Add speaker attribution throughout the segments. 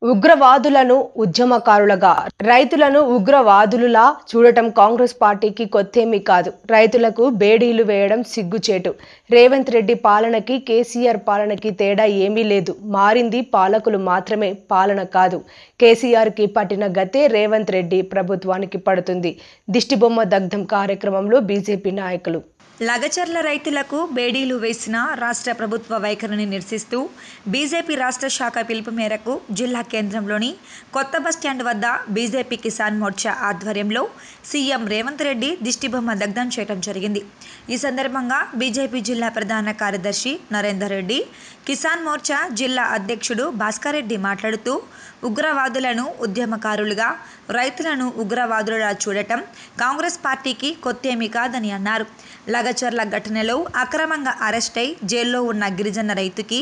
Speaker 1: ఉగ్రవాదులను ఉద్యమకారులుగా, రైతులను ఉగ్రవాదులులా చూడటం కాంగ్రెస్ పార్టీకి కొత్తేమీ కాదు. రైతులకు బేడీలు వేయడం సిగ్గుచేటు. రేవంత్ రెడ్డి పాలనకి, కేసీఆర్ పాలనకి తేడా ఏమీ లేదు. మారింది పాలకులు మాత్రమే, పాలన కాదు. కేసీఆర్కి పట్టిన గతే రేవంత్ రెడ్డి ప్రభుత్వానికి పడుతుంది. దిష్టిబొమ్మ దగ్ధం కార్యక్రమంలో బీజేపీ నాయకులు.
Speaker 2: లగచర్ల రైతులకు బేడీలు వేసిన రాష్ట్ర ప్రభుత్వ వైఖరిని నిరసిస్తూ బీజేపీ రాష్ట్ర శాఖ పిలుపు మేరకు జిల్లా కేంద్రంలోని కొత్త బస్టాండ్ వద్ద బీజేపీ కిసాన్ మోర్చా ఆధ్వర్యంలో సీఎం రేవంత్ రెడ్డి దిష్టిబొమ్మ దగ్ధం చేయడం జరిగింది. ఈ సందర్భంగా బీజేపీ జిల్లా ప్రధాన కార్యదర్శి నరేందర్ రెడ్డి, కిసాన్ మోర్చా జిల్లా అధ్యక్షుడు భాస్కర్ రెడ్డి మాట్లాడుతూ ఉగ్రవాదులను ఉద్యమకారులుగా, రైతులను ఉగ్రవాదులుగా చూడటం కాంగ్రెస్ పార్టీకి కొత్తేమీ కాదని అన్నారు. లగచర్ల ఘటనలో అక్రమంగా అరెస్టై జైల్లో ఉన్న గిరిజన రైతుకి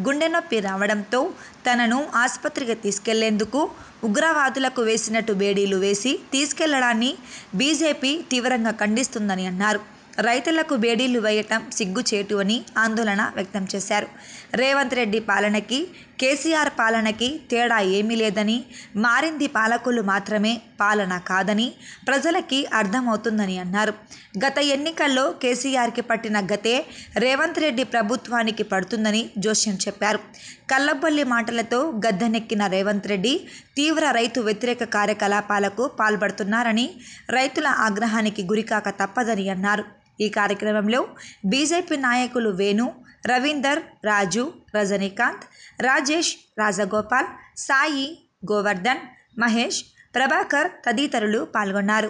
Speaker 2: గుండె నొప్పి రావడంతో తనను ఆసుపత్రికి తీసుకెళ్లేందుకు ఉగ్రవాదులకు వేసినట్టు బేడీలు వేసి తీసుకెళ్లడాన్ని బీజేపీ తీవ్రంగా ఖండిస్తుందని అన్నారు. రైతులకు బేడీలు వేయటం సిగ్గుచేటు అని ఆందోళన వ్యక్తం చేశారు. రేవంత్ రెడ్డి పాలనకి, కేసీఆర్ పాలనకి తేడా ఏమీ లేదని, మారింది పాలకులు మాత్రమే, పాలన కాదని ప్రజలకి అర్థమవుతుందని అన్నారు. గత ఎన్నికల్లో కేసీఆర్కి పట్టిన గతే రేవంత్ రెడ్డి ప్రభుత్వానికి పడుతుందని జోస్యం చెప్పారు. కల్లబొల్లి మాటలతో గద్దెనెక్కిన రేవంత్ రెడ్డి తీవ్ర రైతు వ్యతిరేక కార్యకలాపాలకు పాల్పడుతున్నారని, రైతుల ఆగ్రహానికి గురికాక తప్పదని అన్నారు. ఈ కార్యక్రమంలో బీజేపీ నాయకులు వేణు, రవీందర్, రాజు, రజనీకాంత్, రాజేష్, రాజగోపాల్, సాయి, గోవర్ధన్, మహేష్, ప్రభాకర్ తదితరులు పాల్గొన్నారు.